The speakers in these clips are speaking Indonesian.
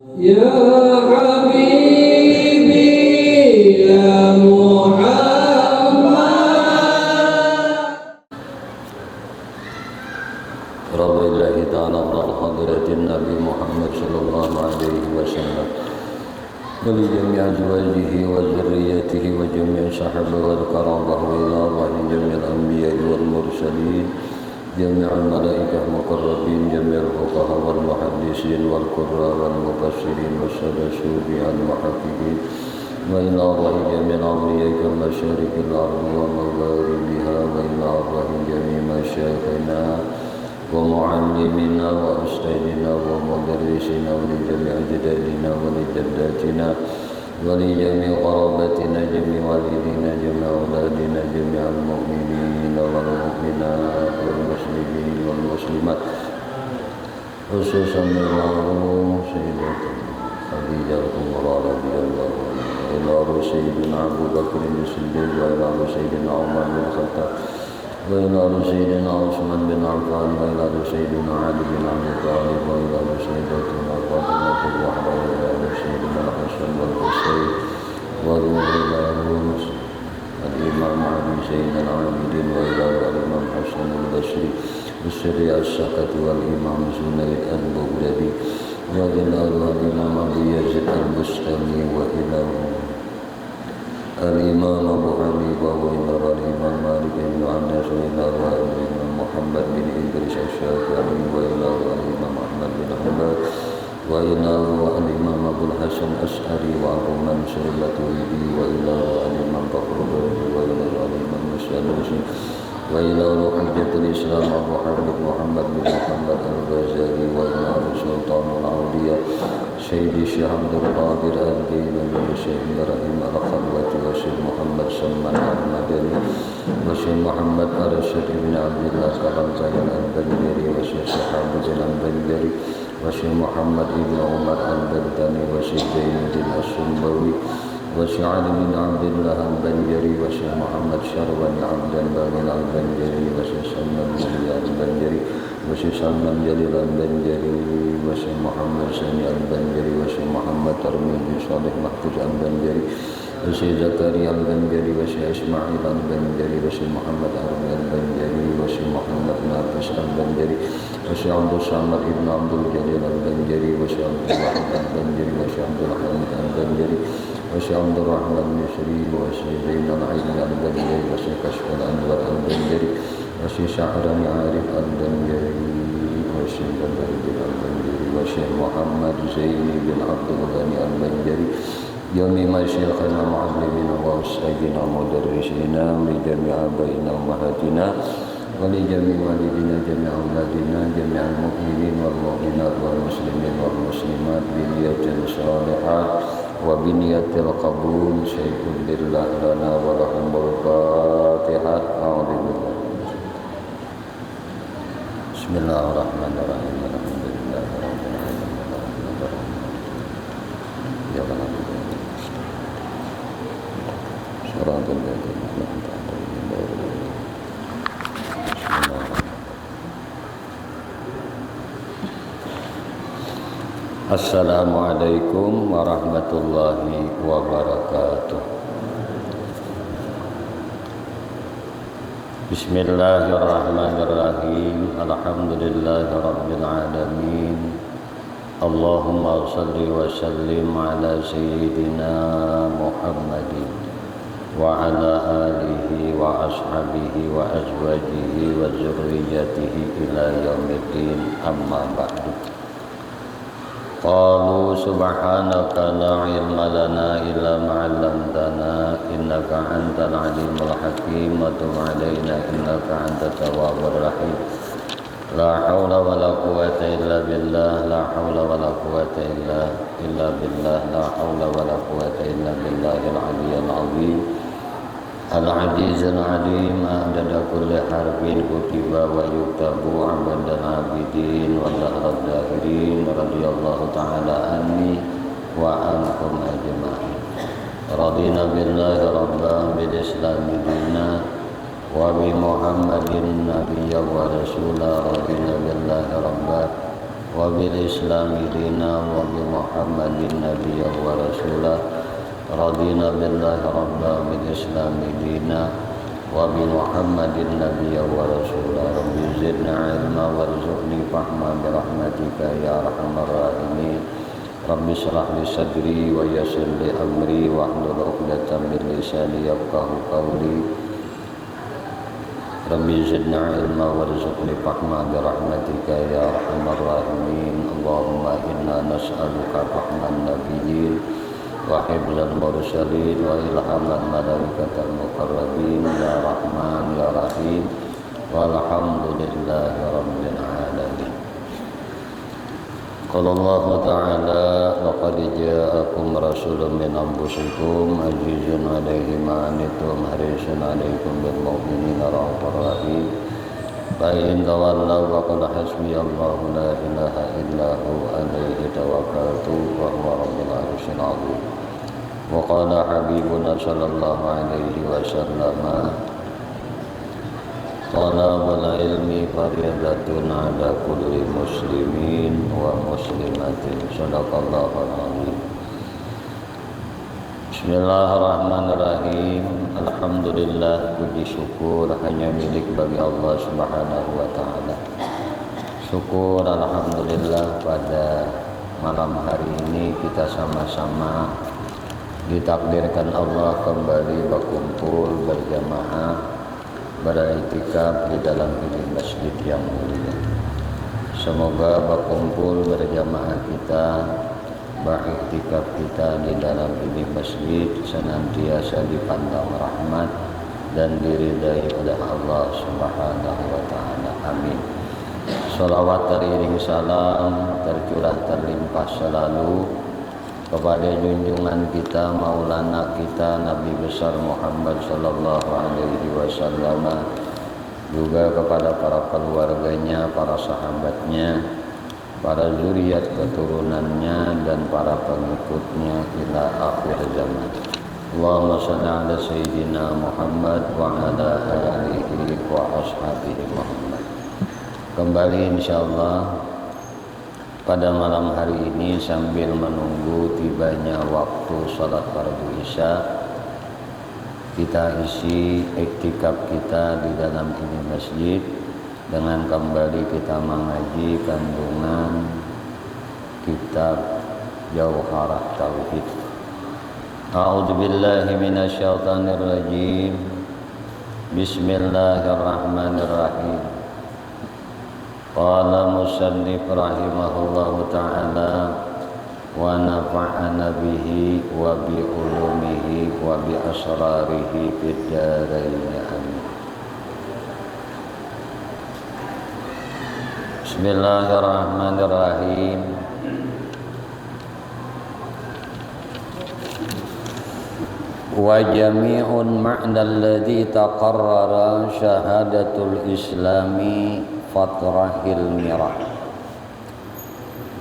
يا حبيبي يا محمد رضي الله تعالى عن حضرة النبي محمد صلى الله عليه وسلم ولجميع أزواجه وذريته وجميع صحبه والكرامة وإلى الله جميع الأنبياء والمرسلين جميع الملائكة المقربين جميع الفقهاء والمحدثين والقراء والمفسرين والسلفيين المحققين وإلى الله جميع الأولياء كمشارق الأرض ومغاربها وإلى الله جميع مشايخنا ومعلمنا وأستاذنا ومدرسنا ولجميع أجدادنا ولجداتنا ولجميع قرابتنا جميع والدينا جميع أولادنا جميع المؤمنين والمؤمنات والمسلمين والمسلمات خصوصا المرحوم سيدتنا خديجة الكبرى رضي الله عنها وإلى روح سيدنا أبو بكر الصديق وإلى روح سيدنا عمر بن الخطاب وإلى روح سيدنا عثمان بن عفان وإلى روح سيدنا علي بن أبي طالب وإلى روح سيدتنا فاطمة الزهراء وإلى روح سيدنا الحسن والحسين وروح إلى روح الإمام علي زين العابدين وإلى الإمام حسن البصري والشريعة السقط والإمام زنيد البغدادي وإلى الإمام أبي يزيد البستاني وإلى الإمام أبو حنيفة وإلى الإمام مالك بن أنس وإلى الإمام محمد بن إدريس الشافعي وإلى الإمام أحمد بن حنبل وإلى الإمام أبو الحسن الأشعري وأبو منصور الماتريدي وإلى الإمام بكر الرازي وإلى الإمام السدوسي وإلى حجة الإسلام أبو حبيب محمد بن محمد الغزالي وإلى سلطان الأولياء سيدي الشيخ عبد القادر الجيلاني والشيخ إبراهيم الخلوة والشيخ محمد سلمان المدني والشيخ محمد أرشد بن عبد الله كرمزي البنجري والشيخ شهاب بن البنجري والشيخ محمد بن عمر البلداني والشيخ زين الدين السنبوي والشيخ علي بن عبد الله البنجري والشيخ محمد شربني عبد الله البنجري والشيخ سلمان جليل البنجري والشيخ سلمان جليل البنجري والشيخ محمد سامي البنجري والشيخ محمد ترمذي صالح محفوظ البنجري والشيخ زكريا البنجري والشيخ إسماعيل البنجري والشيخ محمد أرمي البنجري والشيخ محمد نافس البنجري والشيخ عبد الصمد ابن عبد الجليل البنجري والشيخ عبد الواحد البنجري والشيخ عبد الحميد البنجري والشيخ عبد الرحمن المصري والشيخ زين العين البنجري والشيخ كشف الأنور البنجري والشيخ شعراني عارف البنجري والشيخ البنجري البنجري والشيخ محمد زيني بن عبد الغني البنجري جميع مشايخنا معلمين وأستاذنا ومدرسينا ولجميع آبائنا وأمهاتنا ولجميع والدينا جميع أولادنا جميع المؤمنين والمؤمنات والمسلمين والمسلمات بنية صالحات وبنية القبول شيء لله لنا ولهم الفاتحة أعوذ بالله بسم الله الرحمن الرحيم الحمد لله رب العالمين الرحمن الرحيم إياك نعبد صراط الذين أنعمت عليهم غير المغضوب Assalamualaikum warahmatullahi wabarakatuh. Bismillahirrahmanirrahim. Alhamdulillahirabbil alamin. Allahumma shalli wa sallim ala sayyidina Muhammadin wa ala alihi wa ashabihi wa azwajihi wa dzurriyyatihi ila yaumiddin, amma ba'du. Qalu subhanaka la ilma lana illa ma 'allamtana innaka antal alimul hakim wa tub 'alaina innaka antat tawwabur rahim. La haula wala quwwata illa billah, la haula wala quwwata illa billah, la haula wala quwwata illa billahil aliyyil azim. Al-Azizul Alim adada kulli harfin kutiba wa yuktabu abadal abidin wa lahad dahirin radiyallahu ta'ala anni wa ankum ajma'in. Radina billahi rabban bil islami dina wa bi muhammadin nabiyya wa rasula radina billahi rabban wa bil islami dina wa bi Muhammadin nabiyya wa rasulah radina billahi rabba bil islami dina wa bi Muhammadin nabiyya wa rasulah rabbi zidna ilma warzuqni fahma bi rahmatika ya arhamar rahimin rabbi shrah li sadri wa yassir li amri wahlul 'uqdatam min lisani yafqahu qawli rabbi zidna ilma warzuqni fahma bi rahmatika ya arhamar rahimin Allahumma inna nas'aluka fahman nabiyyin wa hifdzal mursalin wa ilhamal malaikatil muqarrabin ya rahman ya rahim walhamdulillahi rabbil alamin. Qala Allah ta'ala laqad ja'akum rasulun min anfusikum azizun 'alaihi ma anittum harisun 'alaikum bil mu'minina ra'ufur rahim fa in tawallaw faqul hasbiyallahu la ilaha illa hu 'alaihi tawakkaltu wa huwa rabbul 'arsyil 'azim. Wa qala habibuna sallallahu alaihi wasallam talabul ilmi fardhatun ala kulli muslimin wa muslimatin. Shadaqallahul azim. Bismillahirrahmanirrahim. Alhamdulillah, puji syukur hanya milik bagi Allah Subhanahu wa taala. Syukur alhamdulillah pada malam hari ini kita sama-sama ditakdirkan Allah kembali berkumpul berjamaah beriktikaf di dalam ini masjid yang mulia. Semoga berkumpul berjamaah kita, beriktikaf kita di dalam ini masjid senantiasa dipandang rahmat dan diridai oleh Allah Subhanahu wa taala. Amin. Shalawat teriring salam tercurah terlimpah selalu kepada junjungan kita, maulana kita, Nabi besar Muhammad sallallahu alaihi wasallam, juga kepada para keluarganya, para sahabatnya, para zuriat keturunannya dan para pengikutnya ila akhir zaman. Allahumma shalli ala sayyidina Muhammad wa ala alihi wa ashabihi Muhammad. Kembali insyaallah pada malam hari ini sambil menunggu tibanya waktu salat fardu isya, kita isi iktikaf kita di dalam ini masjid dengan kembali kita mengaji kandungan kitab Jauharat Tauhid. A'udzubillahi minasyaitonir rajim. Bismillahirrahmanirrahim. Qala musannif rahimahullahu ta'ala wa nafa'ana bihi wa bi ulumihi wa bi asrarihi fid dharain amin. Bismillahirrahmanirrahim. Wa jami'un ma'na alladhi taqarrara syahadatul islami fatrahil mirah,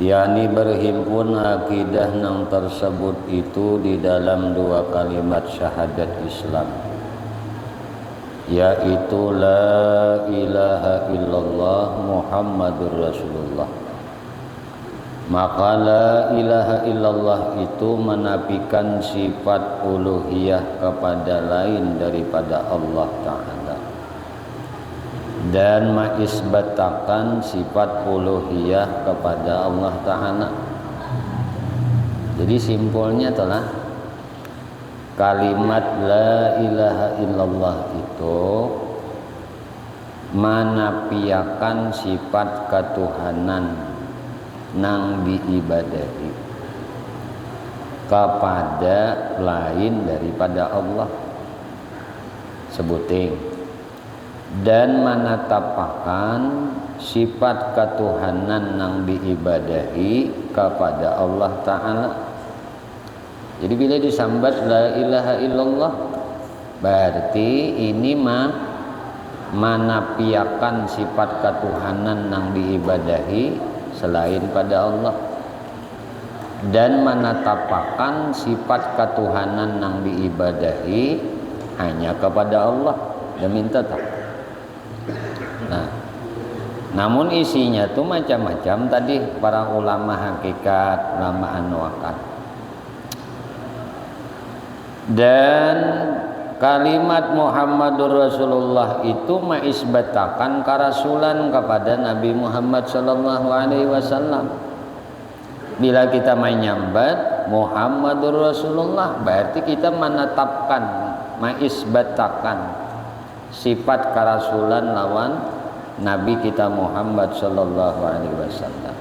yakni berhimpun akidah yang tersebut itu di dalam dua kalimat syahadat Islam, yaitu la ilaha illallah Muhammadur Rasulullah. Maka la ilaha illallah itu menafikan sifat uluhiyah kepada lain daripada Allah Ta'ala dan mengisbatakan sifat uluhiyah kepada Allah Ta'ala. Jadi simpulnya telah kalimat la ilaha illallah itu menafikan sifat ketuhanan nang diibadahi kepada lain daripada Allah sebuting, dan menetapkan sifat ketuhanan yang diibadahi kepada Allah Ta'ala. Jadi bila disambat la ilaha illallah, berarti ini menafikan sifat ketuhanan yang diibadahi selain pada Allah, dan menetapkan sifat ketuhanan yang diibadahi hanya kepada Allah. Dan minta tak. Nah, Namun isinya tuh macam-macam tadi para ulama hakikat, ulama anwakat. Dan kalimat Muhammadur Rasulullah itu mengisbatakan kerasulan kepada Nabi Muhammad sallallahu alaihi wasallam. Bila kita menyambat Muhammadur Rasulullah, berarti kita menetapkan, mengisbatakan sifat kerasulan lawan Nabi kita Muhammad sallallahu alaihi wasallam.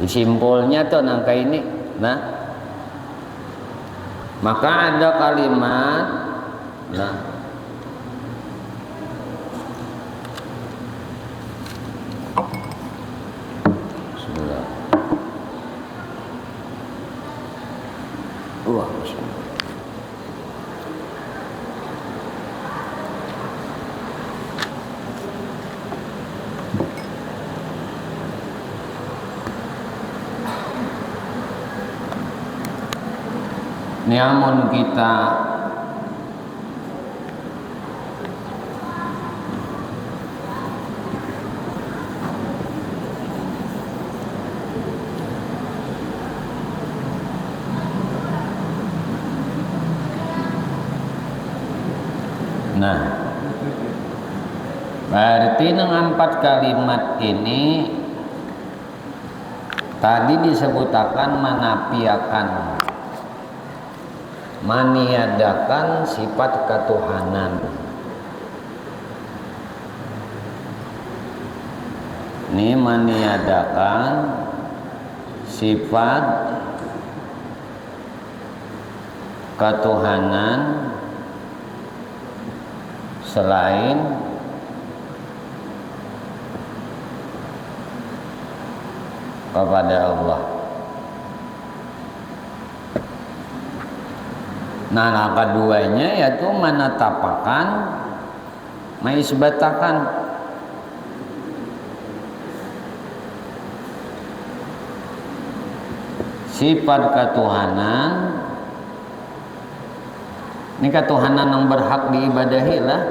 Simpulnya tuh nangka ini. Nah, maka ada kalimat Bismillah. Bismillah. Namun kita berarti dengan 4 kalimat ini tadi disebutakan menafikan, meniadakan sifat ketuhanan. Ini meniadakan sifat ketuhanan selain kepada Allah. Nah, keduanya yaitu menetapkan, mengisbatakan sifat ketuhanan. Ini ketuhanan yang berhak diibadahi lah.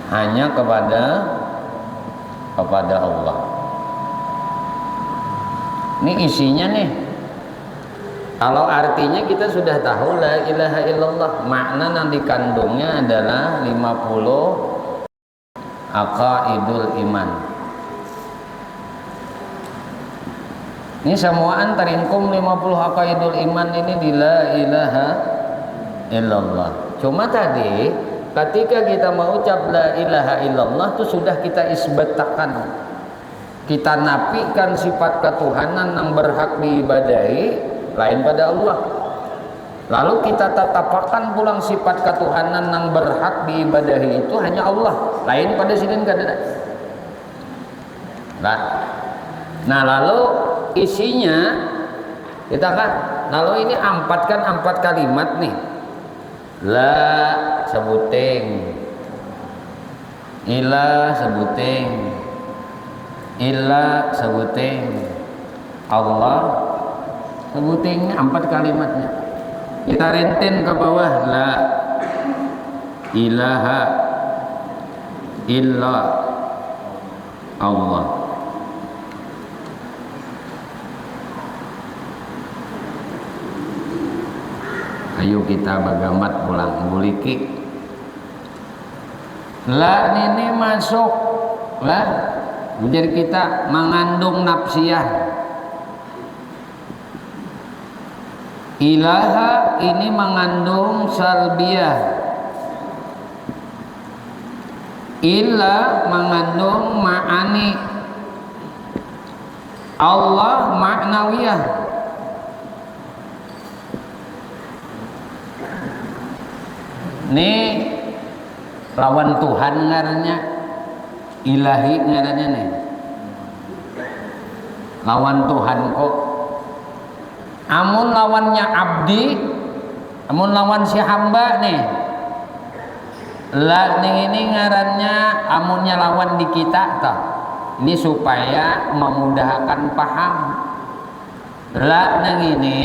Hanya kepada Allah. Ini isinya nih. Kalau artinya kita sudah tahu la ilaha illallah, makna yang dikandungnya adalah 50 aqaidul iman. Ini semuaan teringkum 50 aqaidul iman ini di la ilaha illallah. Cuma tadi ketika kita mengucap la ilaha illallah itu sudah kita isbatakan, kita nafikan sifat ketuhanan yang berhak diibadahi lain pada Allah. Lalu kita tetapkan pulang sifat ketuhanan yang berhak diibadahi itu hanya Allah, lain pada sini enggak ada. Nah, lalu isinya kita kan, lalu ini ampatkan 4 kalimat nih. La sebuting, ilah sebuting, illa sebuting, Allah sebuting, 4 kalimatnya. Kita renten ke bawah. La ilaha illa Allah. Ayo kita bagamat pulang buliki. La ini masuk lah, menjadi kita mengandung nafsiyah. Ilaha ini mengandung salbiyah. Illa mengandung ma'ani. Allah ma'nawiyah. Ini lawan Tuhan ngarannya, ilahi ngarannya nih. Lawan Tuhan kok. Amun lawannya abdi, amun lawan si hamba nih. La ning ini ngarannya amunnya lawan di kita toh. Ini supaya memudahkan paham. La ning ini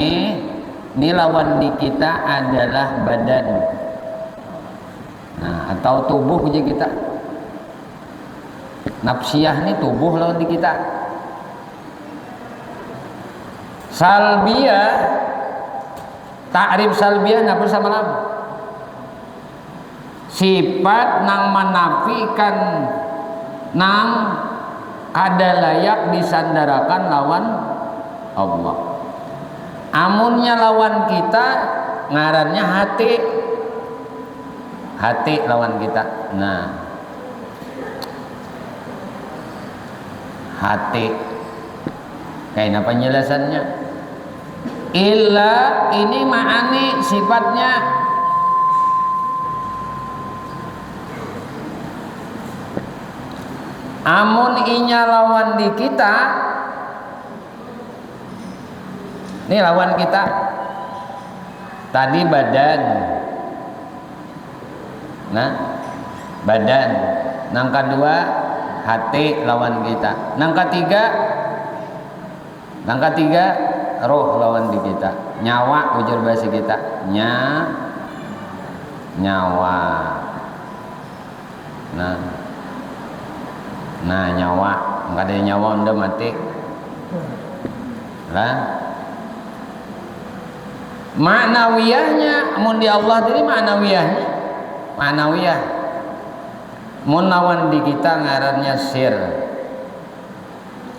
Ini lawan di kita adalah badan. Nah, atau tubuh aja kita. Nafsiyah ini tubuh lawan di kita. Salbiyah, ta'rif salbiyah napa samalam? Sifat nang menafikan nang kada layak disandarakan lawan Allah. Amunnya lawan kita ngarannya hati. Hati lawan kita. Nah, hati kayak apa penjelasannya? Illa ini ma'ani sifatnya. Amun inya lawan di kita, ini lawan kita. Tadi badan. Nah, badan. Nang kedua hati lawan kita. Nang ketiga roh lawan di kita. Nyawa ujar bahasa kita. Nyawa. Nah nyawa. Enggak ada nyawa udah mati. Lah. Ma'nawiyahnya mun di Allah tadi ma'nawiyah mun lawan di kita ngarannya sir.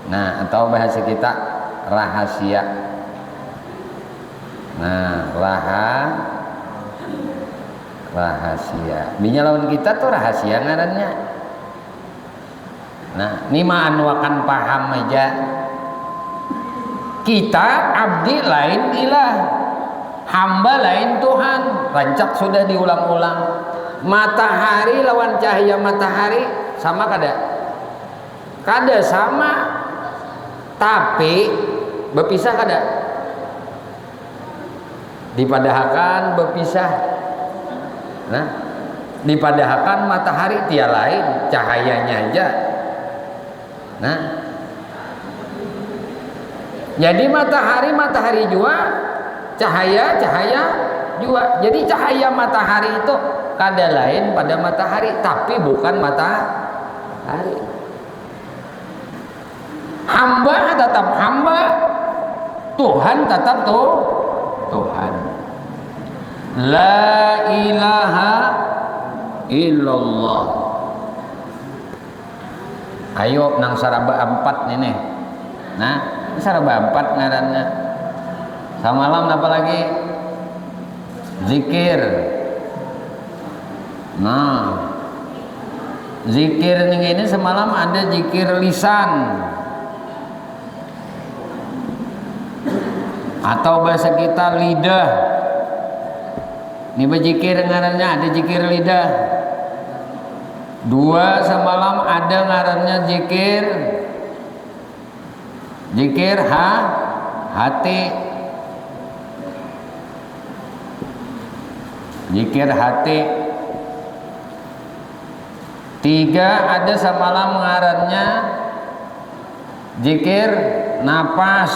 Nah, atau bahasa kita rahasia. Nah, rahasia. Binya lawan kita tuh rahasia ngarannya. Nah, ini mah wakan paham aja. Kita abdi lain ilah, hamba lain Tuhan. Rancak sudah diulang-ulang. Matahari lawan cahaya matahari sama kada? Kada sama. Tapi berpisah kada? Dipadahkan berpisah. Nah, dipadahkan matahari tiada lain, cahayanya aja. Nah, jadi matahari juga, cahaya juga. Jadi cahaya matahari itu kada lain pada matahari, tapi bukan matahari. Hamba tetap hamba, Tuhan tetap Tuhan. La ilaha illallah. Ayo nang saraba 4 ini. Nah, saraba 4 ngarannya. Samalam apa lagi? Zikir. Nah, zikir ini semalam ada zikir lisan atau bahasa kita lidah. Ini berzikir ngarannya ada zikir lidah. 2 semalam ada ngarannya zikir hati. Zikir hati. 3 ada semalam ngarannya zikir napas.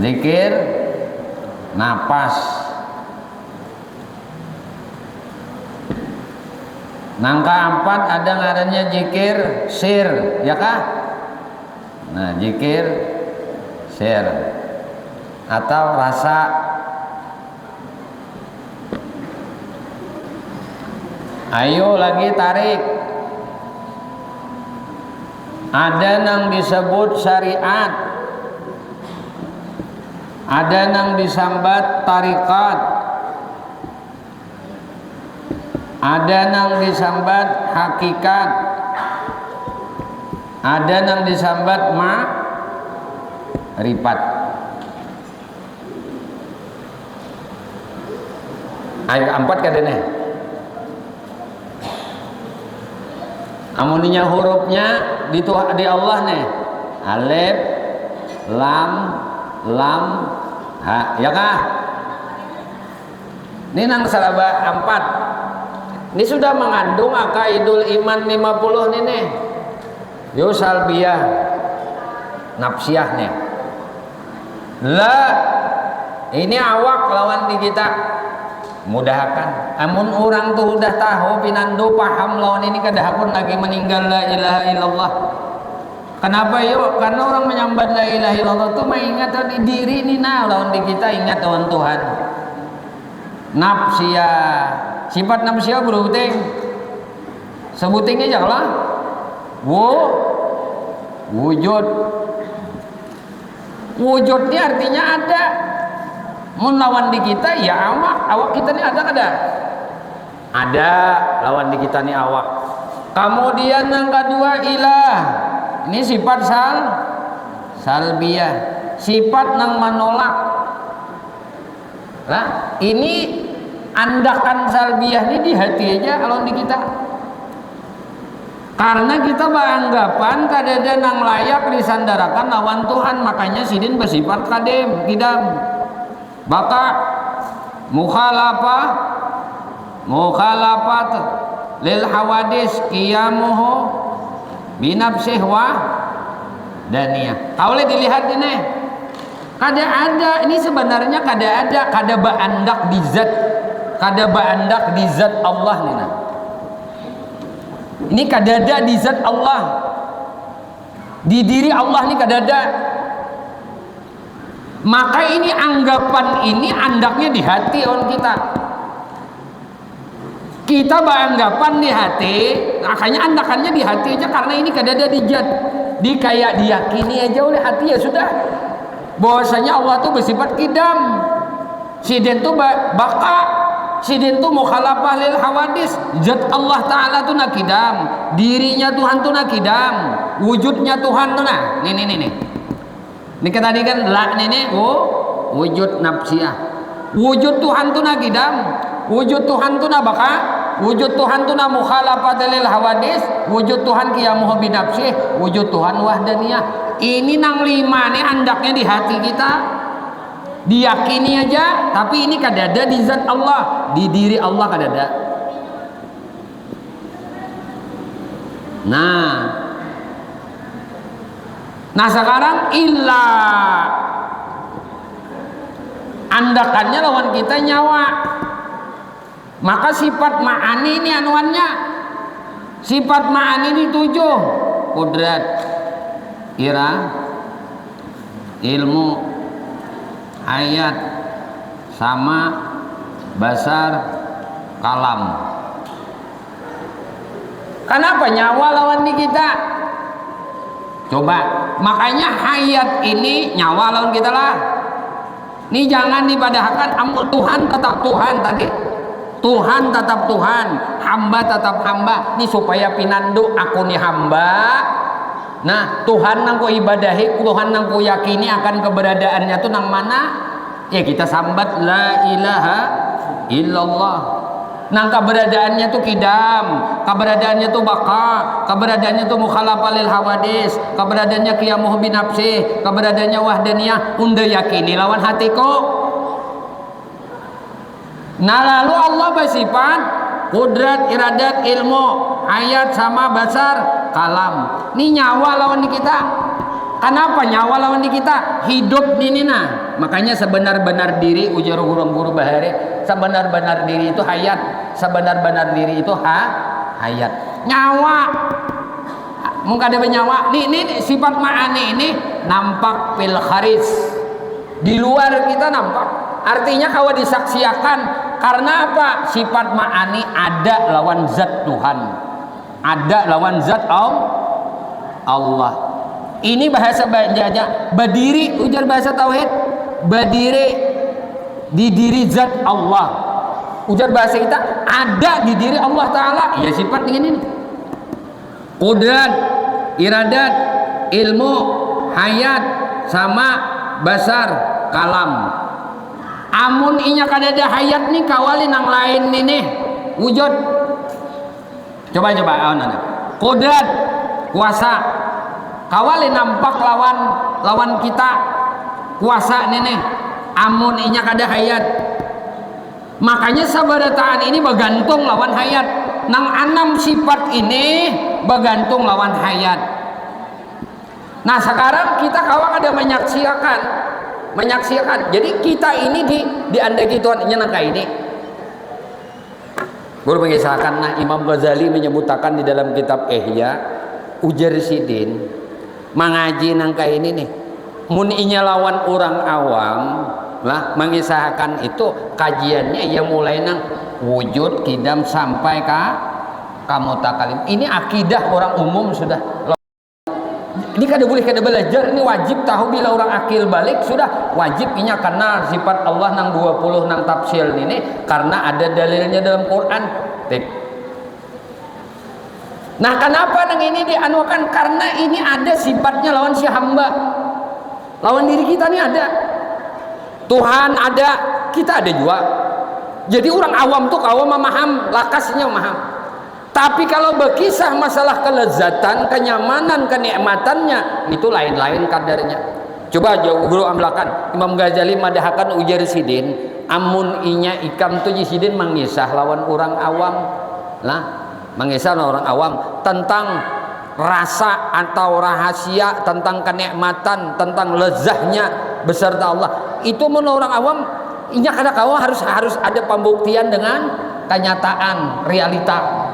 Zikir napas. Nangka 4 ada ngarannya zikir sir, ya kah? Nah, zikir sir atau rasa. Ayo lagi tarik. Ada nang disebut syariat, ada nang disambat tarikat, ada nang disambat hakikat, ada nang disambat ma'rifat. Ayo 4 kadene. Amuninya hurufnya di Allah nih. Alif, lam, ha, ya kah? Ini nang salaba 4. Ini sudah mengandung akaidul iman 50 nih. Yo salbiyah. nafsiahnya. La ini awak lawan di kita mudahkan. Amun orang tuh udah tahu pinando paham lawan ini kadahapun lagi meninggal la ilaha illallah. Kenapa yuk? Karena orang menyambat la ilaha illallah itu mengingat di diri ini lawan di kita ingat lawan Tuhan. Nafsiyah, sifat nafsiyah beruting. Sebutingnya janganlah. Wujud. Wujudnya artinya ada. Mun lawan di kita ya awak kita ini ada kada? Ada lawan di kita nih awak. Kemudian yang kedua ilah. Ini sifat salbiyah. Sifat nang menolak. Nah, ini andakan salbiyah ini di hati aja kalau di kita. Karena kita beranggapan kadada nang layak disandarakan lawan Tuhan, makanya sidin bersifat kidam. Baka mukhalafat lil hawadis qiyamuhu binafsih wa daniyah. Kalau dilihat ini kada ada, ini sebenarnya kada ada, kada baandak di zat, kada baandak di zat Allah nih. Ini kada ada di zat Allah, di diri Allah nih kada ada. Maka ini anggapan ini andaknya di hati orang kita. Kita beranggapan di hati, makanya andakannya di hati aja karena ini kada ada di zat. Di kayak diyakini aja oleh hati ya sudah. Bahwasanya Allah tuh bersifat kidam. Sidin tuh baka, sidin tuh mukhalafah lil hawadis. Zat Allah Ta'ala tuh nakidam, dirinya Tuhan tuh nakidam, wujudnya Tuhan tuh nah. Nih. Ini tadi kan la nih wujud nafsiyah. Wujud Tuhan tuh nakidam, wujud Tuhan tuh baka, wujud Tuhan tuh mukhalafat lil hawadis, wujud Tuhan qiyamuhu binafsih, wujud Tuhan wahdaniyah. Ini nang lima nih andaknya di hati kita, diyakini aja, tapi ini kada ada di zat Allah, di diri Allah kada ada. Nah sekarang ilah andakannya lawan kita nyawa. Maka sifat ma'ani ini anuannya. Sifat ma'ani ini 7. Kudrat, ilmu, ayat, sama, basar, kalam. Kenapa nyawa lawan di kita? Coba, makanya hayat ini nyawa lawan kita lah. Ini jangan dibadahkan Tuhan tetap Tuhan tadi. Tuhan tetap Tuhan, hamba tetap hamba. Ini supaya pinandu aku nih hamba. Nah, Tuhan nang ku ibadahi, Tuhan nang ku yakini akan keberadaannya tuh nang mana? Ya kita sambat la ilaha illallah. Nang keberadaannya tuh kidam, keberadaannya tuh baka, keberadaannya tuh mukhalafah lil hawadis, keberadaannya qiyamuhu binafsih, keberadaannya wahdaniyah. Unda yakini lawan hatiku. Nah lalu Allah bersifat kudrat, iradat, ilmu, ayat sama basar, kalam. Ini nyawa lawan di kita. Kenapa nyawa lawan di kita? Hidup ini nah. Makanya sebenar-benar diri ujar guru bahari, sebenar-benar diri itu hayat, sebenar-benar diri itu hayat. Nyawa. Mungkin ada nyawa. Ini sifat ma'ani ini nampak fil kharis. Di luar kita nampak. Artinya kalau disaksiakan karena apa? Sifat ma'ani ada lawan zat Tuhan. Ada lawan zat Allah. Ini bahasa bajanya berdiri ujar bahasa tauhid, berdiri di diri zat Allah. Ujar bahasa kita ada di diri Allah Ta'ala. Ya sifat ini. Qudrat, iradat, ilmu, hayat, sama, basar, kalam. Amun inya kadada hayat nih kawali nang lain nih wujud. Coba Qudrat, kuasa. Kawali nampak lawan kita kuasa nih. Amun inya kada hayat. Makanya sabarataan ini bergantung lawan hayat. Nang 6 sifat ini bergantung lawan hayat. Nah sekarang kita kawan ada menyaksikan. Jadi kita ini diandai Tuhan nyenangka ini. Guru mengisahkan, nah Imam Ghazali menyebutkan di dalam kitab Ihya, ujar sidin mengaji nangka ini nih. Mun inya lawan orang awam lah mengisahkan itu kajiannya ya mulai nang wujud kidam sampai ke mutakalim. Ini akidah orang umum sudah. Ini kada belajar, ini wajib tahu bila orang akil balik sudah wajib inya kenal sifat Allah nang 20 nang tafsir ini karena ada dalilnya dalam Quran. Nah kenapa nang ini dianukan? Karena ini ada sifatnya lawan si hamba, lawan diri kita nih ada. Tuhan ada, kita ada juga. Jadi orang awam tuh kawan memaham, lakasnya memaham. Tapi kalau berkisah masalah kelezatan, kenyamanan, kenikmatannya, itu lain-lain kadarnya. Coba guru amlakan Imam Ghazali madahakan ujar sidin, amun inya ikam tu sidin mengisah lawan orang awam lah, mengisah lawan orang awam tentang rasa atau rahasia, tentang kenikmatan, tentang lezahnya beserta Allah. Itu menurut orang awam inya kada kawa harus ada pembuktian dengan kenyataan, realita.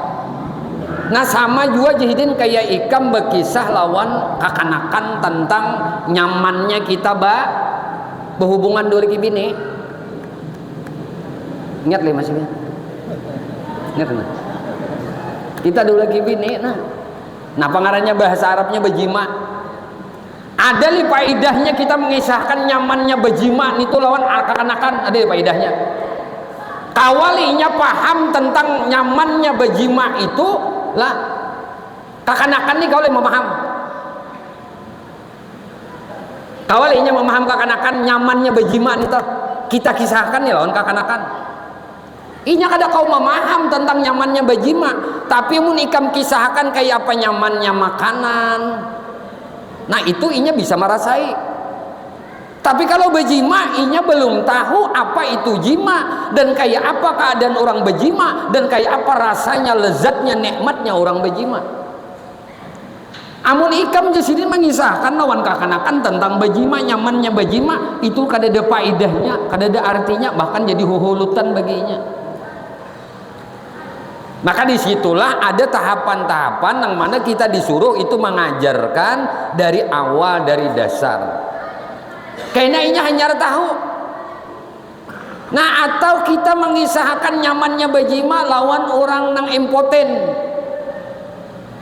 Nah sama juga jahidin kayak ikam berkisah lawan kakanakan tentang nyamannya kita berhubungan dua laki bini. Ingat lih masih ingat nah. Kita dua laki bini nah pengarangnya bahasa Arabnya bejima. Ada li faidahnya kita mengisahkan nyamannya bejima itu lawan kakanakan, ada li faidahnya. Kawalinya paham tentang nyamannya bejima itu lah kakanakan nih kau memaham, kawalinya memaham kakanakan nyamannya bejima nih toh kita kisahkan nih lawan kakanakan. Inya kada kau memaham tentang nyamannya bejima, tapi mun ikam kisahkan kayak apa nyamannya makanan, nah itu inya bisa merasai. Tapi kalau bejima inya belum tahu apa itu jima dan kayak apa keadaan orang bejima dan kayak apa rasanya, lezatnya, nikmatnya orang bejima. Amun ikam jasidin mengisahkan lawan kakanakan tentang bejima, nyamannya bejima, itu kada ada faidahnya, kada ada artinya, bahkan jadi huhulutan baginya. Maka disitulah ada tahapan-tahapan yang mana kita disuruh itu mengajarkan dari awal, dari dasar. Karena ini hanya tahu. Nah atau kita mengisahkan nyamannya bejima lawan orang nang impoten.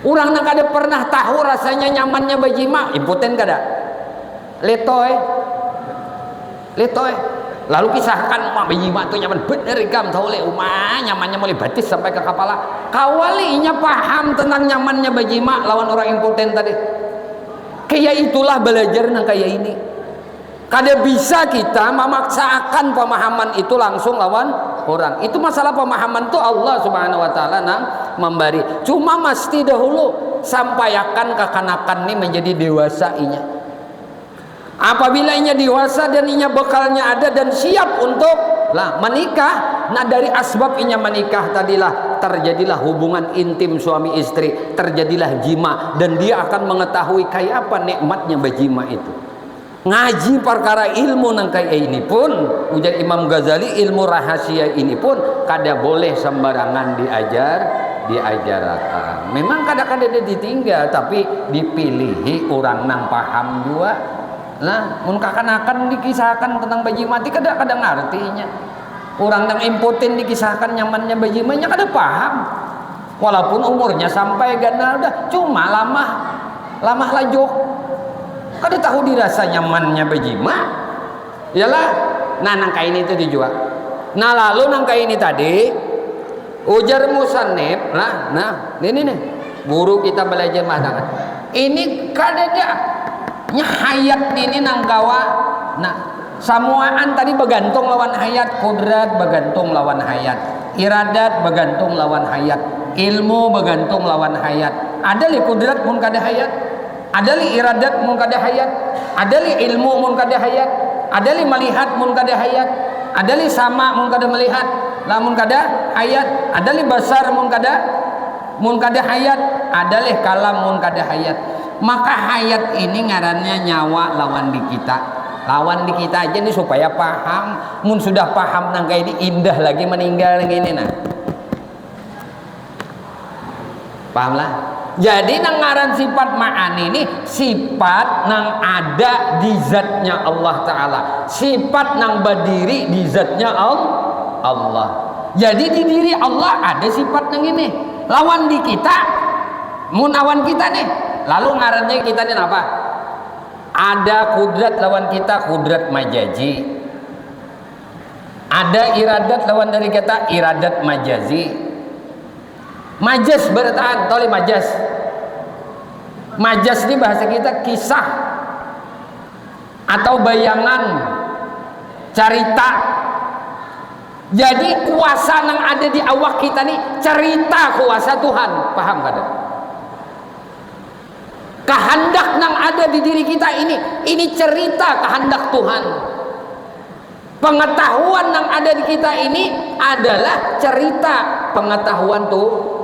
Orang nang kada pernah tahu rasanya nyamannya bejima, impoten kada. Letoy. Lalu kisahkan bejima itu nyaman bener ikam tahu le umah nyamannya mulai batis sampai ke kepala. Kawalinya paham tentang nyamannya bejima lawan orang impoten tadi. Kayak itulah belajar nang kayak ini. Kada bisa kita memaksakan pemahaman itu langsung lawan orang. Itu masalah pemahaman tuh Allah Subhanahu wa taala nang memberi. Cuma mesti dahulu sampaikan kekanakan ini menjadi dewasa inya. Apabila inya dewasa dan inya bekalnya ada dan siap untuk menikah, nah dari asbab inya menikah tadilah terjadilah hubungan intim suami istri, terjadilah jima dan dia akan mengetahui kayak apa nikmatnya bejima itu. Ngaji perkara ilmu nang kayak ini pun ujar Imam Ghazali, ilmu rahasia ini pun kada boleh sembarangan diajarkan. Memang kadang-kadang ditinggal tapi dipilihi orang nang paham juga. Nah, mun kakanakan dikisahkan tentang bejimati kadang-kadang artinya. Orang nang impoten dikisahkan nyamannya bejimanya kada paham. Walaupun umurnya sampai ganal udah cuma lama lajuk. Kada tahu dirasa nyamannya bejima. Yalah, nah nangka ini itu dijual. Nah lalu nangka ini tadi ujar musannif nah ini nih guru kita belajar madangan. Ini kadada nya hayat ini nanggawa. Nah samuaan tadi bergantung lawan hayat, kudrat bergantung lawan hayat, iradat bergantung lawan hayat, ilmu bergantung lawan hayat. Ada li kudrat mun kada hayat. Ada li iradat mun kada hayat, ada li ilmu mun kada hayat, ada li melihat mun kada hayat, ada li sama mun kada melihat, lamun kada hayat, ada li basar mun kada hayat, ada li kalam mun kada hayat. Maka hayat ini ngarannya nyawa lawan di kita. Lawan di kita aja nih supaya paham. Mun sudah paham nang kayak ini indah lagi meninggal ini nah. Paham lah? Jadi nang ngaran sifat ma'ani ini sifat nang ada di zatnya Allah Ta'ala, sifat nang berdiri di zatnya Allah. Jadi di diri Allah ada sifat nang ini. Lawan di kita, mun awan kita nih, lalu ngarannya kita nih apa? Ada kudrat lawan kita, kudrat majazi. Ada iradat lawan dari kita, iradat majazi. Majas bertahan, toli majas. Majas ini bahasa kita kisah atau bayangan, cerita. Jadi kuasa yang ada di awak kita nih cerita kuasa Tuhan, paham kada? Kehendak yang ada di diri kita ini cerita kehendak Tuhan. Pengetahuan yang ada di kita ini adalah cerita pengetahuan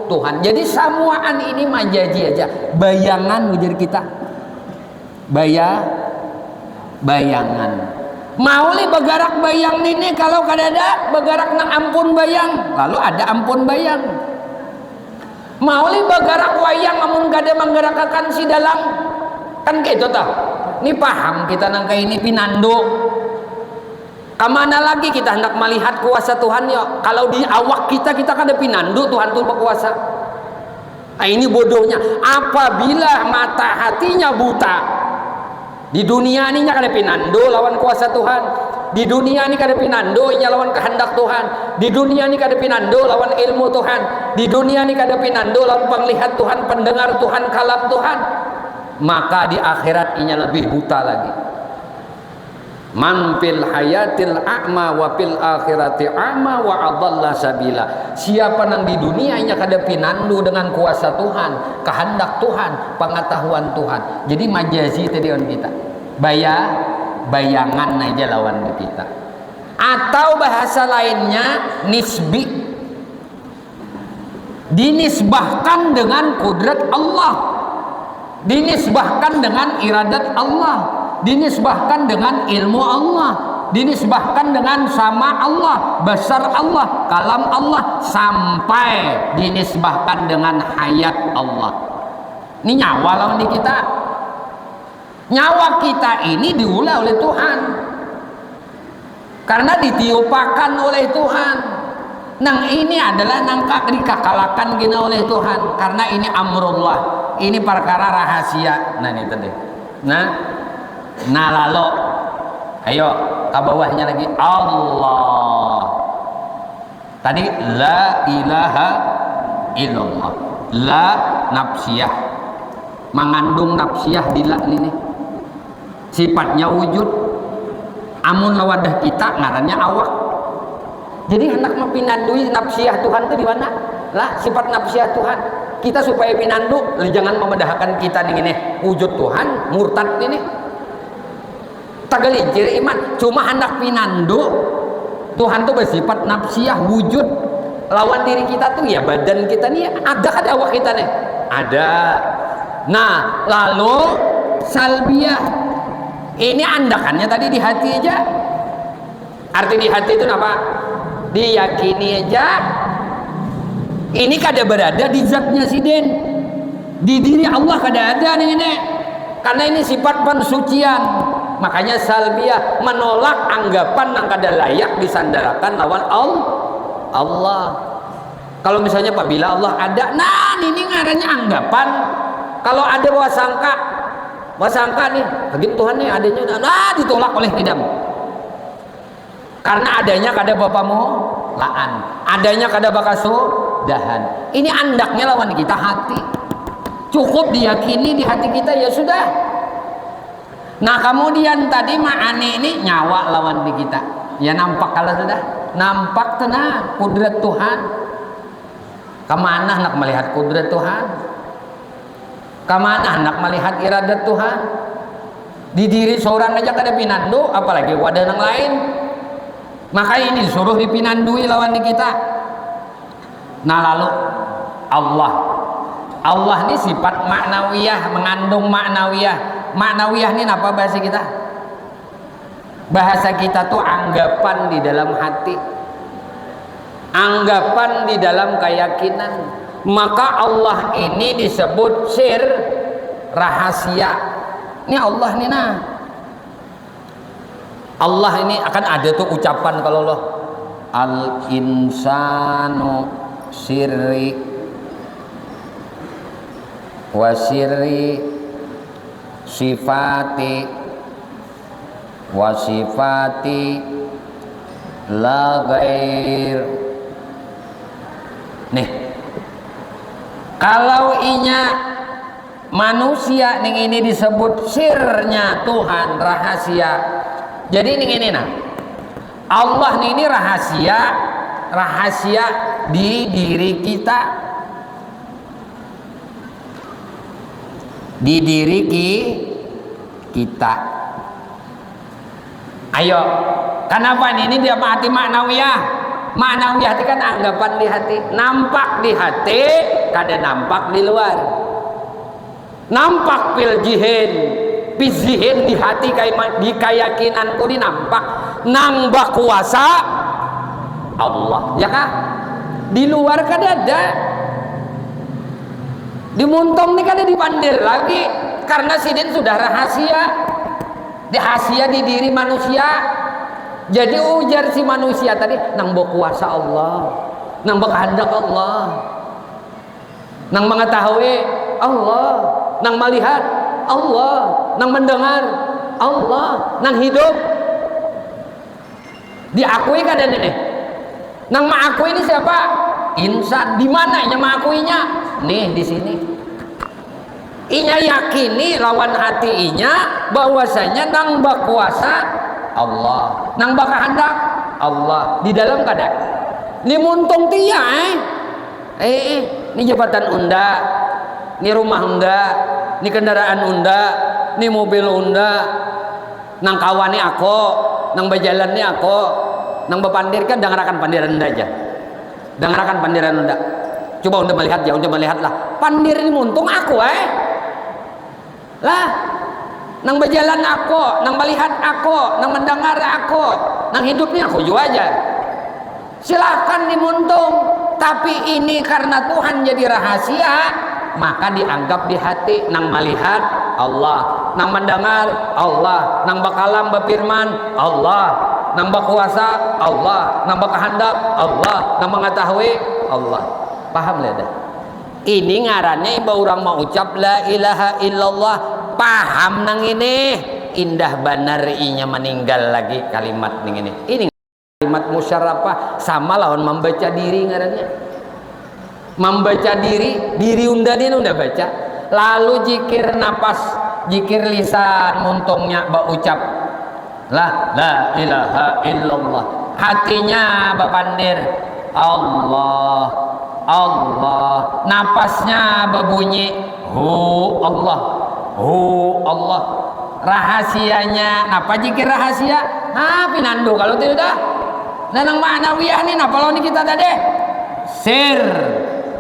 Tuhan. Jadi samuaan ini majazi aja, bayangan menjadi kita. Bayangan. Mau li bergerak bayang ini kalau kadada bergerak nang ampun bayang, lalu ada ampun bayang. Mau li bergerak wayang amun kada menggerakkan si dalam, kan gitu tah. Ini paham kita nang kayak ini pinando. Kemana lagi kita hendak melihat kuasa Tuhan ya? Kalau di awak kita kan ada pinandu, Tuhan tuh berkuasa. Nah, ini bodohnya. Apabila mata hatinya buta, di dunia ini ada pinandu lawan kuasa Tuhan. Di dunia ini ada pinandu lawan kehendak Tuhan. Di dunia ini ada pinandu lawan ilmu Tuhan. Di dunia ini ada pinandu lawan penglihat Tuhan, pendengar Tuhan, kalam Tuhan. Maka di akhirat ini lebih buta lagi. Man fil hayatil a'ma wa fil akhirati a'ma wa adalla sabila. Siapa nang di dunia nya kada pinandu dengan kuasa Tuhan, kehendak Tuhan, pengetahuan Tuhan. Jadi majazi tadi on kita. Bayangan aja lawan kita. Atau bahasa lainnya nisbi. Dinisbahkan dengan kudrat Allah. Dinisbahkan dengan iradat Allah. Dinisbahkan dengan ilmu Allah, dinisbahkan dengan sama Allah, besar Allah, kalam Allah, sampai dinisbahkan dengan hayat Allah. Ini nyawa lawan di kita. Nyawa kita ini diulah oleh Tuhan karena ditiupakan oleh Tuhan. Nang ini adalah nangka dikakalakan gina oleh Tuhan karena ini amrullah, ini perkara rahasia. Nah ini tadi. Nah lalu ayo ke bawahnya lagi Allah. Tadi la ilaha illallah, la nafsiyah, mengandung nafsiyah di la ini sifatnya wujud. Amun lawadah kita ngarannya awak. Jadi hendak mempinandui nafsiyah Tuhan itu di mana? Lah sifat nafsiyah Tuhan kita supaya pinandu, jangan memedahkan kita ini wujud Tuhan murtad ini. Tagalincir iman, cuma hendak pinandu Tuhan tuh bersifat nafsiyah wujud. Lawan diri kita tuh ya badan kita nih ada kan awak kita nih ada. Nah lalu salbiyah ini andakannya tadi di hati aja. Arti di hati itu apa? Diyakini aja ini kada berada di zatnya si Den, di diri Allah kada ada nih ini. Karena ini sifat pensucian. Makanya salbiyah menolak anggapan yang kada layak disandarakan lawan Allah. Kalau misalnya apabila Allah ada, nah ini ngarannya anggapan. Kalau ada wasangka nih, bagi Tuhan nih adanya, nah ditolak oleh kita. Karena adanya kada bapamu laan, adanya kada bakasudahan. Ini andaknya lawan kita hati. Cukup diyakini di hati kita ya sudah. Nah kemudian tadi ma'ani ini nyawa lawan di kita. Ya nampak kalau sudah nampak tenang kudrat Tuhan. Kemana hendak melihat kudrat Tuhan? Kemana hendak melihat iradat Tuhan? Di diri seorang aja kada pinandu, apalagi wadah yang lain. Maka ini disuruh dipinandui lawan di kita. Nah lalu Allah ini sifat maknawiyah, mengandung maknawiyah. Maknawiyah ini apa bahasa kita? Bahasa kita tuh anggapan di dalam hati, anggapan di dalam keyakinan. Maka Allah ini disebut sir, rahasia. Ini Allah nih nah. Allah ini akan ada tuh ucapan kalau Allah al insanu sirri wa sirri sifati wa sifati la ghair. Nih kalau inya manusia ning ini disebut sirnya Tuhan, rahasia. Jadi ini nah, Allah ini rahasia, rahasia di diri kita, di diri kita. Ayo, kenapa ini dia hati maknawiyah? Maknawiyah itu kan anggapan di hati, nampak di hati, kada nampak di luar. Nampak fil jihin, pizihin di hati di keyakinanku ini nampak nambah kuasa Allah ya kah? Di luar kan ada, di muntung nih kan ada dipandir lagi karena sidin sudah rahasia, rahasia di diri manusia. Jadi ujar si manusia tadi nambah kuasa Allah, nambah kehendak Allah, nang mengetahui Allah, nang melihat Allah, nang mendengar Allah, nang hidup diakui kan ini. Nang mengakui ini siapa? Insan. Di mana yang mengakuinya? Nih di sini. Inya yakini lawan hati inya bahwasanya nang berkuasa Allah, nang berkehendak Allah di dalam kadang. Ini muntung tia ini jabatan unda, ini rumah unda, ini kendaraan unda, ini mobil unda, nang kawani aku, nang berjalan ni aku, nang berpandir kan dengarakan pandiran unda aja, dengarakan pandiran unda. Coba unda melihat ya, unda melihatlah pandir ini muntung aku lah, nang berjalan aku, nang melihat aku, nang mendengar aku, nang hidupnya aku juga aja. Silahkan dimuntung, tapi ini karena Tuhan jadi rahasia, maka dianggap di hati. Nang melihat Allah, nang mendengar Allah, nang bakalam berfirman Allah, nang berkuasa Allah, nang berkehendak Allah, nang mengetahui Allah. Paham leda? Ini ngarannya ibu orang mau ucap la ilaha illallah. Paham nang ini indah benar inya meninggal lagi kalimat ning ini. Ini kalimat musyarafah sama lawan membaca diri ngarannya. Membaca diri undanin udah baca. Lalu jikir napas, jikir lisan muntungnya berucap la ilaha illallah. Hatinya berpandir Allah, Allah. Napasnya berbunyi hu Allah, hu Allah. Rahasianya apa jikir rahasia? Pinando kalau tidak nanang ma'nawiyah nih nah kalau ini kita tadi sir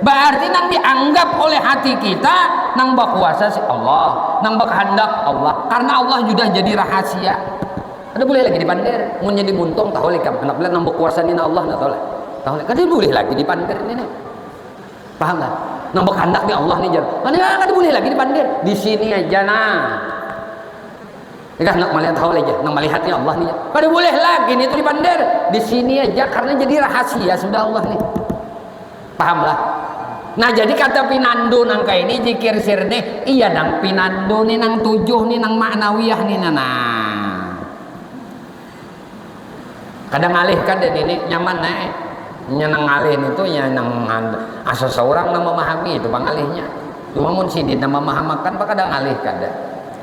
berarti nang dianggap oleh hati kita nang berkuasa si Allah, nang berkehendak Allah, karena Allah sudah jadi rahasia. Ada boleh lagi dipandir mau jadi buntung tahu lek anak bilang nang berkuasa ni Allah nah tahu lek kada boleh lagi dipandir ini nih. Paham tak? Nang berkehendak ni Allah ni jar kada boleh lagi dipandir di sini aja nah. Nak melihat tahu aja, nak melihatnya Allah nih. Kada boleh lagi nih itu dipandir di sini aja karena jadi rahasia sudah Allah nih. Pahamlah. Nah jadi kata pinando nang kayak ini jikir sir nih, iya nang pinando nih nang tujuh nih nang maknawiyah nih nah. Kadang ngalih kan dan ini nyaman nang ngalih itu ya nang asal seorang nang memahami itu pangalihnya. Cuma mun sidin nang memahamakan pak kadang ngalih kada.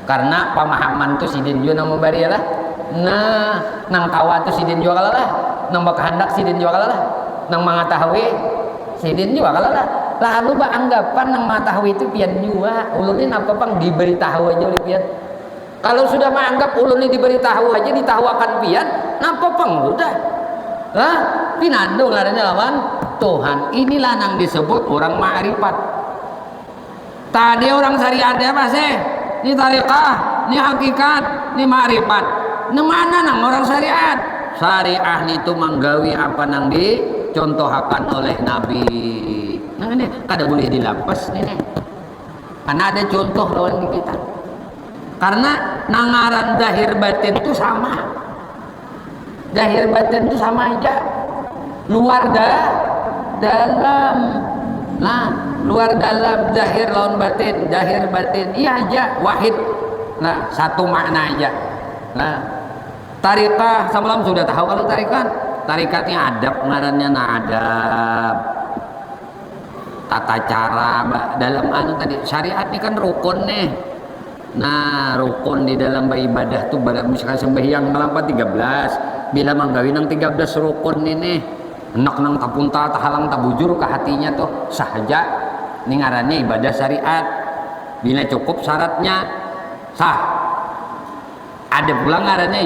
Karena pemahaman tu sidin juga nang membari lah. Nah, nang kawan tu sidin juga kalah lah. Nang berkehendak sidin juga kalah lah. Nang mengetahui sidin juga kalah lah. Lalu anggapan nang mengetahui itu pian juga. Ulun ini apa bang diberitahu aja oleh pian. Kalau sudah menganggap ulun ini diberitahu aja ditahu akan pian, napa bang udah. Lah, pinando ngarannya lawan Tuhan. Inilah nang disebut orang ma'rifat. Tadi orang syariatnya apa sih? Ini tariqah, ini hakikat, ini ma'rifat. Nah mana nang orang syariat? Syariah itu menggawi apa nang dicontohakan oleh Nabi. Nah ini kada boleh dilapas nih. Karena ada contoh lawan di kita. Karena nangaran zahir batin itu sama. Zahir batin itu sama aja. Luar dalam. Nah, luar dalam, zahir lawan batin, zahir batin. Iya aja, wahid. Nah, satu makna aja. Nah, tariqah semalam sudah tahu kalau tarikat. Tarikatnya adab, ngarannya adab. Tata cara dalam tadi syariat ini kan rukun nih. Nah, rukun di dalam beribadah tuh misalkan sembahyang malam 13, bila manggawi nang 13 rukun ini enak nang tapunta tahalang tabujur ke hatinya tuh sahaja ini ngarannya ibadah syariat. Bila cukup syaratnya sah. Ada pula ngarannya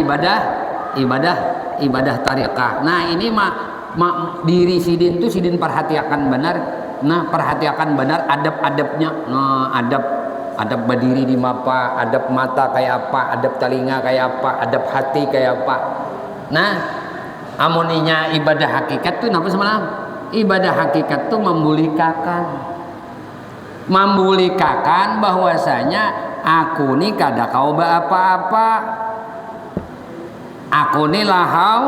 ibadah tariqah. Nah, ini diri sidin tuh sidin perhatiakan benar. Nah, perhatiakan benar adab-adabnya. Nah, adab berdiri di mapa, adab mata kayak apa, adab telinga kayak apa, adab hati kayak apa. Nah, amuninya ibadah hakikat tuh napa semalam? Ibadah hakikat tuh membulikakan bahwasanya aku nih kada kau apa-apa. Aku nih lahau.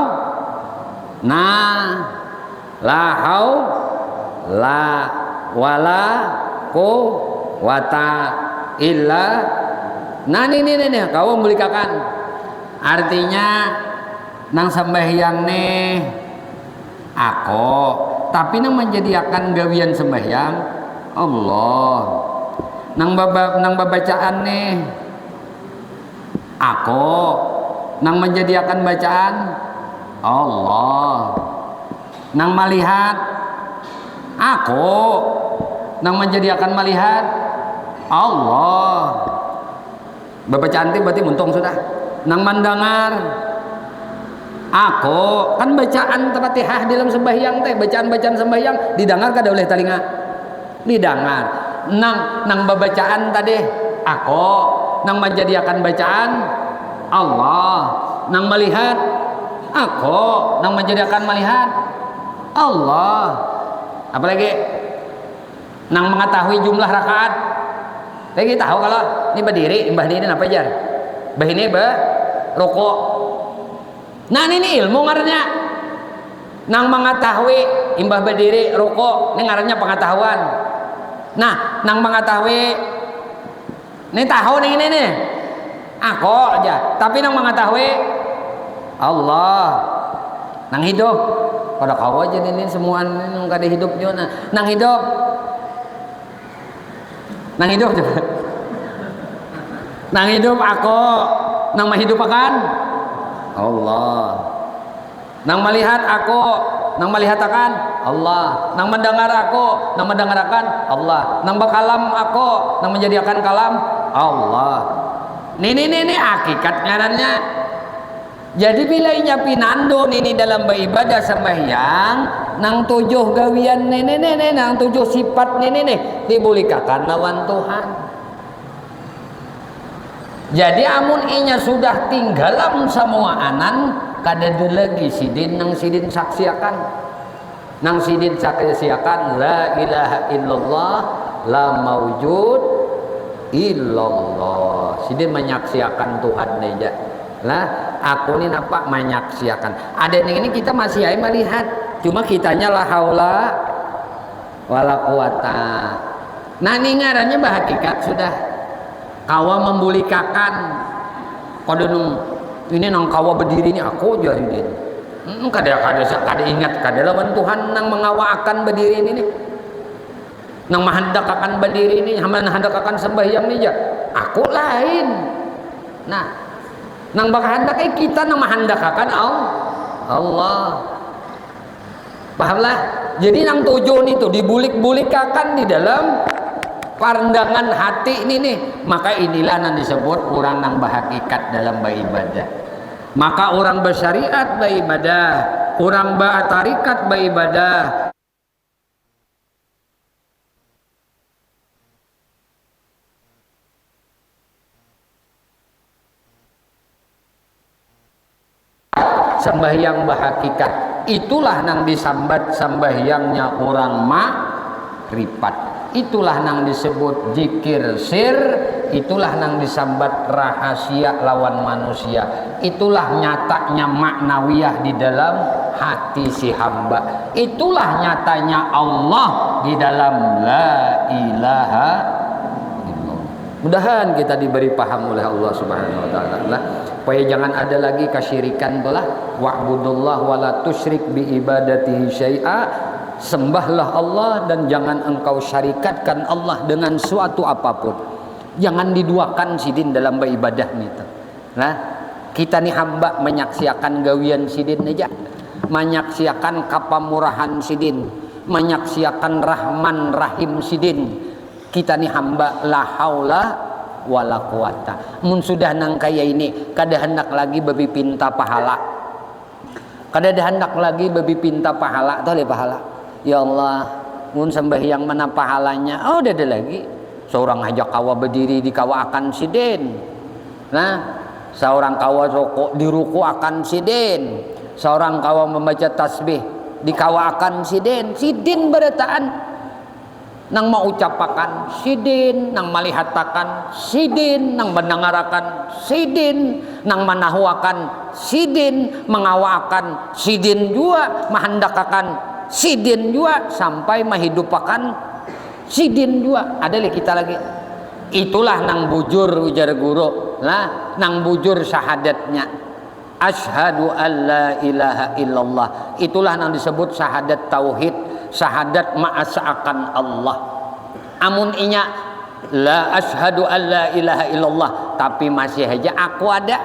Nah, lahau la wala ku wata illa. Nah ini kau membulikakan. Artinya nang sembahyang nih aku, tapi nang menjadikan gawian sembahyang Allah. Nang babacaan nih aku, nang menjadikan bacaan Allah. Nang melihat aku, nang menjadikan melihat Allah. Babacaan teh berarti muntung sudah. Nang mendengar aku, kan bacaan Fatihah dalam sembahyang teh, bacaan sembahyang didengar kada oleh telinga? Didengar. Nang babacaan tadi aku, nang menjadikan bacaan Allah. Nang melihat aku, nang menjadikan melihat Allah. Apalagi nang mengetahui jumlah rakaat. Lagi tahu kalau ini berdiri, imbah ini apa aja? Bah ini rukuk. Nah ini ilmu ngarannya. Nang mengetahui imbah berdiri rukuk, ini ngarannya pengetahuan. Nah, nang mengetahui ini tahu nih. Aku aja, tapi nang mengetahui Allah. Nang hidup pada kau aja ini semua nang kada hidupnya. Nang hidup coba. Nang hidup aku, nang menghidupakan Allah. Nang melihat aku, nang melihatkan Allah. Nang mendengar aku, nang mendengarkan Allah. Nang berkalam aku, nang menjadikan kalam Allah. Ini hakikat ngarannya. Jadi bila inya pinando ini dalam beribadah sembahyang nang tujuh gawian nang tujuh sifat dibulikakan lawan Tuhan. Jadi amun inya sudah tinggalam semua anan kada lagi sidin nang sidin saksiakan. Nang sidin saksiakan la ilaha illallah la maujud illallah. Sidin menyaksiakan Tuhan aja. Lah aku ini nampak menyaksiakan. Ada yang ini kita masih melihat, cuma kitanya la haula wala quwata. Nah ini ngarannya hakikat sudah. Kawa membulikakan. Kada ini nang kawa berdiri ini aku jadi ini. Kada ingat kada lawan Tuhan nang mengawakan berdiri ini. Nang mahendak akan berdiri ini, mahendak akan sembahyang ini ya. Aku lain. Nah, nang bakahandak kita nang mahandakakan Allah. Pahamlah? Jadi nang tujuan itu dibulik-bulikakan di dalam pandangan hati ini nih. Maka inilah yang disebut orang nang berhakikat dalam beribadah. Maka orang bersyariat beribadah, orang bertarikat beribadah. sembahyang berhakikat. Itulah nang disambat sembahyangnya orang makrifat. Itulah nang disebut zikir sir. Itulah nang disambat rahasia lawan manusia. Itulah nyatanya maknawiyah di dalam hati si hamba. Itulah nyatanya Allah di dalam la ilaha illallah. Mudahan kita diberi paham oleh Allah Subhanahu wa taala. Supaya jangan ada lagi kesyirikan telah wa'budullah wa la tusyrik bi ibadatihi syai'a. Sembahlah Allah dan jangan engkau syarikatkan Allah dengan suatu apapun. Jangan diduakan sidin dalam beribadah itu. Nah, kita nih hamba menyaksikan gawian sidin aja, menyaksikan kapamurahan sidin, menyaksikan rahman rahim sidin. Kita nih hamba la haula wala quwata. Mun sudah nang kaya ini, kada hendak lagi bebi pinta pahala. Kada hendak lagi bebi pinta pahala, tahu le pahala. Ya Allah, mun sembahyang mana pahalanya? Oh, udah ada lagi. Seorang ajak kawa berdiri di kawa akan sidin. Nah, seorang kawa rokok di ruku akan sidin. Seorang kawa membaca tasbih di kawa akan sidin. Sidin berataan nang mau ucapakan sidin, nang malihatakan sidin, nang mendengarkan sidin, nang manahuakan sidin, mengawakan sidin juga, mahandakakan sidin juga, sampai menghidupakan sidin juga. Ada lagi kita lagi. Itulah nang bujur ujar guru. Nah, nang bujur syahadatnya. Asyhadu an la ilaha illallah. Itulah nang disebut syahadat tauhid, syahadat ma'asa'akan Allah. Amun inya la asyhadu an la ilaha illallah, tapi masih aja aku ada.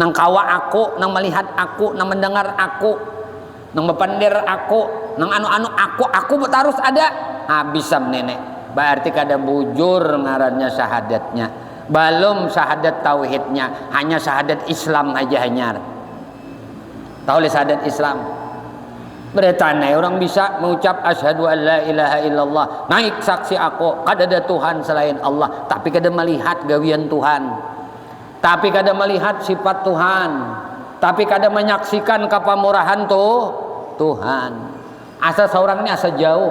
Nang kawa aku, nang melihat aku, nang mendengar aku, nang bepandir aku, nang anu-anu aku terus ada. Habis sam nenek. Berarti kada bujur ngarannya syahadatnya. Belum syahadat tauhidnya, hanya syahadat Islam aja hanyar. Tahu le syahadat Islam? Beretane orang bisa mengucap asyhadu an la ilaha illallah, naik saksi aku, kada ada Tuhan selain Allah, tapi kada melihat gawian Tuhan. Tapi kada melihat sifat Tuhan. Tapi kada menyaksikan kapamurahan Tuhan. Asa seorang ini asa jauh.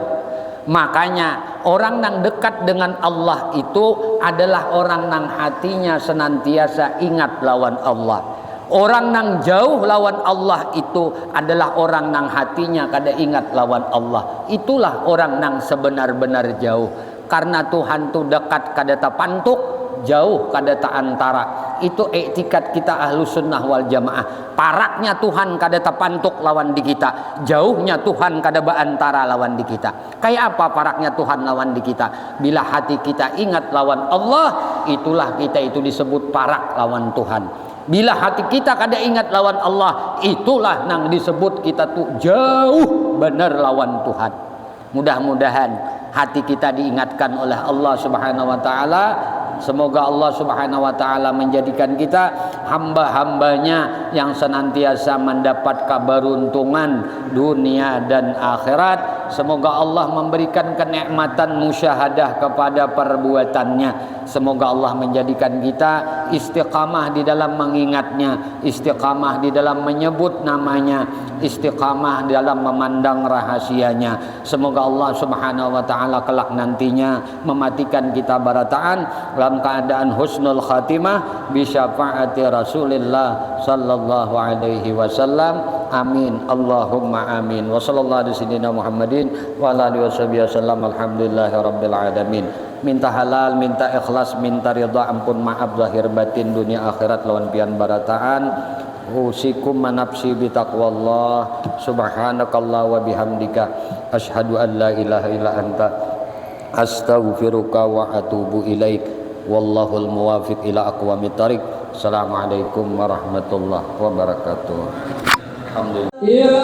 Makanya orang yang dekat dengan Allah itu adalah orang yang hatinya senantiasa ingat lawan Allah. Orang yang jauh lawan Allah itu adalah orang yang hatinya kada ingat lawan Allah. Itulah orang yang sebenar-benar jauh. Karena Tuhan tu dekat kada tapantuk, jauh kada ta antara. Itu etikat kita Ahlus Sunnah wal Jamaah. Paraknya Tuhan kada tapantuk lawan di kita, jauhnya Tuhan kada baantara lawan di kita. Kayak apa paraknya Tuhan lawan di kita? Bila hati kita ingat lawan Allah, itulah kita itu disebut parak lawan Tuhan. Bila hati kita kada ingat lawan Allah, itulah nang disebut kita tuh jauh benar lawan Tuhan. Mudah-mudahan hati kita diingatkan oleh Allah Subhanahu wa taala. Semoga Allah Subhanahu wa taala menjadikan kita hamba-hambanya yang senantiasa mendapat keberuntungan dunia dan akhirat. Semoga Allah memberikan kenikmatan musyahadah kepada perbuatannya. Semoga Allah menjadikan kita istiqamah di dalam mengingatnya, istiqamah di dalam menyebut namanya, istiqamah di dalam memandang rahasianya. Semoga Allah Subhanahu wa taala kelak nantinya mematikan kita barataan dalam keadaan husnul khatimah bi syafaati Rasulillah sallallahu alaihi wasallam. Amin. Allahumma amin. Wa sallallahu alaihi wasallam Muhammadin wa ala alihi wasallam. Alhamdulillahirabbil alamin. Minta halal, minta ikhlas, minta ridha, ampun maaf zahir batin dunia akhirat lawan pian barataan. Usikum manapsi bi taqwallah. Subhanakallah wa bihamdika asyhadu an la ilaha illa anta astaghfiruka wa atubu ilaik. Wallahul muwafiq ila aqwamit thariq. Assalamualaikum warahmatullahi wabarakatuh. Alhamdulillah. Ya